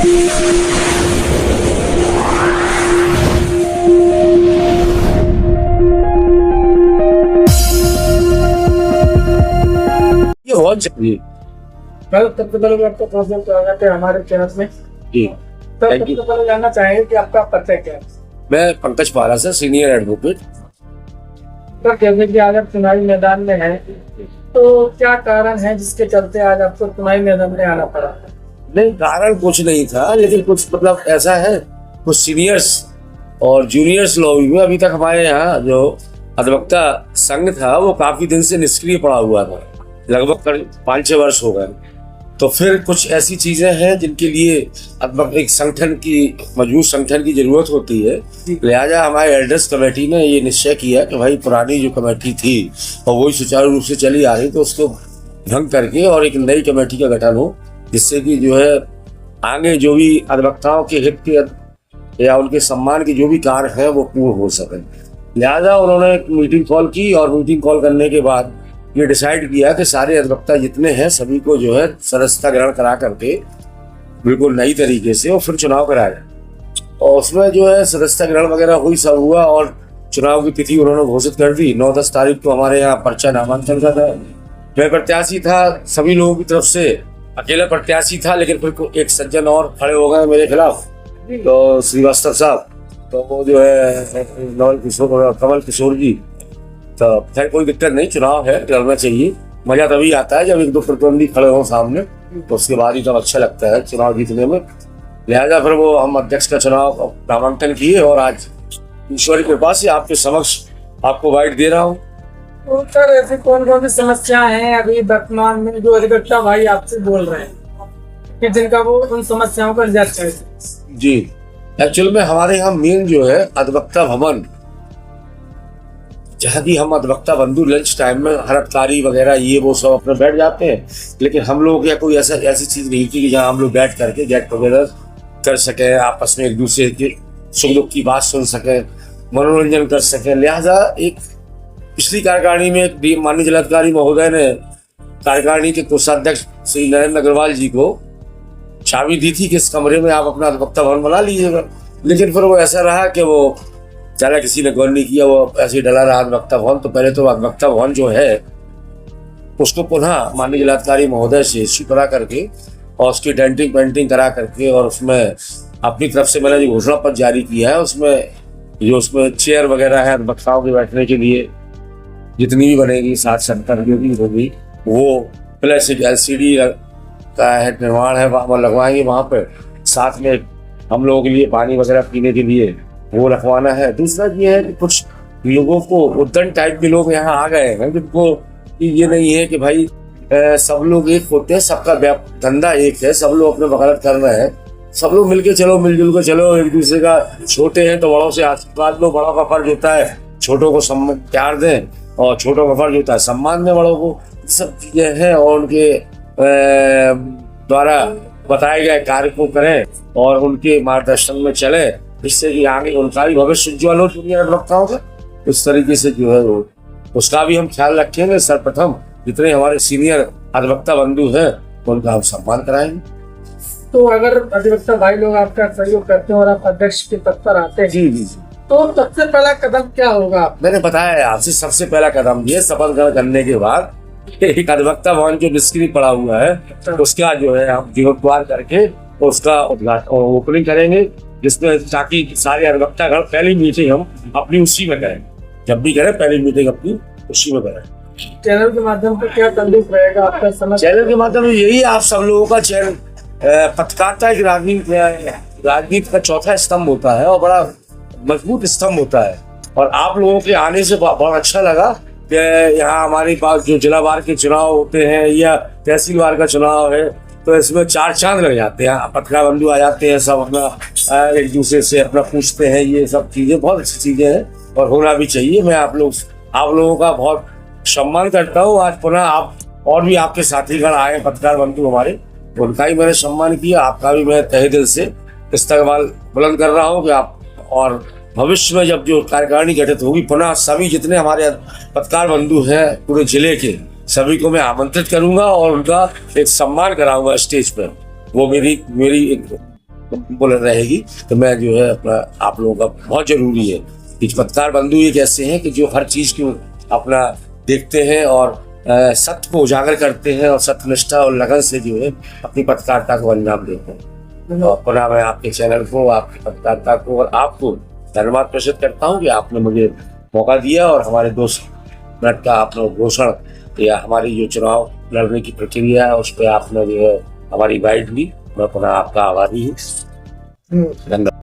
ये होना चाहिए। सबसे पहले आपका बहुत बहुत स्वागत है हमारे चैनल में। जी तो थैंक यू। सबसे पहले जानना चाहेंगे कि आपका परिचय क्या है। मैं पंकज पारा से सीनियर एडवोकेट। तो जैसे कि आज आप चुनावी मैदान में हैं, तो क्या कारण है जिसके चलते आज आपको चुनावी मैदान में आना पड़ा? नहीं, कारण कुछ नहीं था, लेकिन कुछ मतलब ऐसा है, कुछ सीनियर्स और जूनियर्स लोग में अभी तक हमारे यहाँ जो अधिवक्ता संघ था वो काफी दिन से निष्क्रिय पड़ा हुआ था, लगभग करीब 5-6 वर्ष हो गए। तो फिर कुछ ऐसी चीजें हैं जिनके लिए एक संगठन की मजबूत संगठन की जरूरत होती है। लिहाजा हमारे एल्डर्स कमेटी ने ये निश्चय किया कि भाई पुरानी जो कमेटी थी और वही सुचारू रूप से चली आ रही, तो उसको भंग करके और एक नई कमेटी का गठन हो, जिससे कि जो है आगे जो भी अधिवक्ताओं के हित के या उनके सम्मान के जो भी कार्य हैं वो पूर्ण हो सके। लिहाजा उन्होंने एक मीटिंग कॉल की और मीटिंग कॉल करने के बाद ये डिसाइड किया कि सारे अधिवक्ता जितने हैं सभी को जो है सदस्यता ग्रहण करा करके बिल्कुल नई तरीके से और फिर चुनाव कराया जाए। और उसमें जो है सदस्यता ग्रहण वगैरह हुई, सब हुआ और चुनाव की तिथि उन्होंने घोषित कर दी। 9-10 तारीख को हमारे यहाँ पर्चा नामांकन का था। मैं प्रत्याशी था सभी लोगों की तरफ से, अकेला प्रत्याशी था, लेकिन फिर एक सज्जन और खड़े हो गए मेरे खिलाफ, तो श्रीवास्तव साहब, तो वो जो है कमल किशोर जी। तो खैर कोई दिक्कत नहीं, चुनाव है, लड़ना चाहिए। मजा तभी आता है जब एक दो प्रतिद्वंदी खड़े हो सामने, तो उसके बाद ही तब अच्छा लगता है चुनाव जीतने में। लिहाजा फिर वो हम अध्यक्ष का चुनाव नामांकन किए और आज ईश्वर की कृपा से आपके समक्ष आपको वाइट दे रहा हूँ। तो सर ऐसी कौन कौन सी समस्याएं हैं अभी वर्तमान में जो अधिवक्ता भाई आपसे बोल रहे हैं कि जिनका वो उन समस्याओं का निजात चाहे? जी, एक्चुअल में हमारे यहाँ मेन जो है अधिवक्ता भवन, जहाँ की हम अधिवक्ता बंधु लंच टाइम में हड़ताली वगैरह ये वो सब अपने बैठ जाते हैं, लेकिन हम लोग या कोई ऐसी चीज नहीं थी कि जहाँ हम लोग बैठ करके गेट टुगेदर कर सके, आपस में एक दूसरे के सुख दुख की बात सुन सके, मनोरंजन कर सके। लिहाजा एक पिछली कार्यकारिणी में एक माननीय जिलाधिकारी महोदय ने कार्यकारिणी के कोषाध्यक्ष श्री नरेंद्र अग्रवाल जी को चाबी दी थी कि इस कमरे में आप अपना अधिवक्ता भवन बना लीजिएगा, लेकिन फिर वो ऐसा रहा कि वो चला किसी ने गौर नहीं किया, वो ऐसे ही डला रहा अधिवक्ता भवन। तो पहले तो अधिवक्ता भवन जो है उसको पुनः माननीय जिलाधिकारी महोदय से इश्यू करा करके और उसकी डेंटिंग पेंटिंग करा करके और उसमें अपनी तरफ से मैंने जो घोषणा पत्र जारी किया है उसमें चेयर वगैरह है अधिवक्ताओं के बैठने के लिए, जितनी भी बनेगी 60-70 जो भी होगी, वो प्लस एक LCD का है निर्माण है वहाँ लगवाएंगे। वहाँ पर साथ में हम लोगों के लिए पानी वगैरह पीने के लिए वो रखवाना है। दूसरा ये है कि कुछ लोगों को उद्दंड टाइप के लोग यहाँ आ गए हैं जिनको ये नहीं है कि भाई सब लोग एक होते हैं, सबका धंधा एक है, सब लोग अपने वकालत कर रहे हैं, सब लोग मिलके चलो, मिलजुल के चलो, एक दूसरे का, छोटे हैं तो बड़ों से आशीर्वाद लो, बड़ों का फर्ज होता है छोटों को प्यार दें और छोटों का फर्ज होता है सम्मान दें बड़ों को। सब चीजें हैं और उनके द्वारा बताए गए कार्य को करें और उनके मार्गदर्शन में चले, जिससे कि आगे उनका भी भविष्य उज्ज्वल हो दुनिया अधिवक्ताओं का। इस तरीके से जो है वो उसका भी हम ख्याल रखेंगे। सर्वप्रथम जितने हमारे सीनियर अधिवक्ता बंधु हैं उनका हम सम्मान कराएंगे। तो अगर अधिवक्ता भाई लोग आपका सहयोग करते हैं और आप अध्यक्ष के पद पर आते हैं, जी, तो सबसे पहला कदम क्या होगा? मैंने बताया आपसे, सबसे पहला कदम ये शपथ ग्रहण करने के बाद एक अधिवक्ता भवन जो निष्क्रिय पड़ा हुआ है उसका जो है हम जीर्णोद्धार करके उसका ओपनिंग करेंगे, जिसमें ताकि सारे अधिवक्तागण पहली मीटिंग हम अपनी उसी में करें, जब भी करें पहली मीटिंग अपनी उसी में करें। चैनल के माध्यम से क्या संदेश रहेगा आपका? समझ चैनल के माध्यम से यही आप सब लोगों का चैनल पत्रकारिता एक राजनीति का चौथा स्तंभ होता है और बड़ा मजबूत स्तंभ होता है। और आप लोगों के आने से बहुत अच्छा लगा कि यहाँ हमारे पास जो जिला वार के चुनाव होते हैं या तहसील वार का चुनाव है, तो इसमें 4 चांद लग जाते हैं। पत्रकार बंधु आ जाते हैं, सब अपना एक दूसरे से अपना पूछते हैं, ये सब चीजें बहुत अच्छी चीजें हैं और होना भी चाहिए। मैं आप लोगों का बहुत सम्मान करता हूँ। आज पुनः आप और भी आपके साथीगण आए पत्रकार बंधु हमारे, उनका भी मैंने सम्मान किया, आपका भी मैं तहे दिल से इस्तकबाल बुलंद कर रहा हूँ कि आप, और भविष्य में जब जो कार्यकारिणी गठित होगी पुनः सभी जितने हमारे पत्रकार बंधु हैं पूरे जिले के सभी को मैं आमंत्रित करूंगा और उनका एक सम्मान कराऊंगा स्टेज पर। वो मेरी एक बोल रहेगी। तो मैं जो है अपना आप लोगों का बहुत जरूरी है कि पत्रकार बंधु एक ऐसे हैं कि जो हर चीज को अपना देखते हैं और सत्य को उजागर करते हैं और सत्यनिष्ठा और लगन से जो है अपनी पत्रकारिता को अंजाम देते हैं। और पुनः मैं आपके चैनल को, आपकी पत्रकारिता को और आपको धन्यवाद प्रेषित करता हूँ कि आपने मुझे मौका दिया और हमारे 2 मिनट का आपने घोषण या हमारी जो चुनाव लड़ने की प्रक्रिया है उस पर आपने जो है हमारी गाइड ली। मैं पुनः आपका आभारी हूँ। धन्यवाद।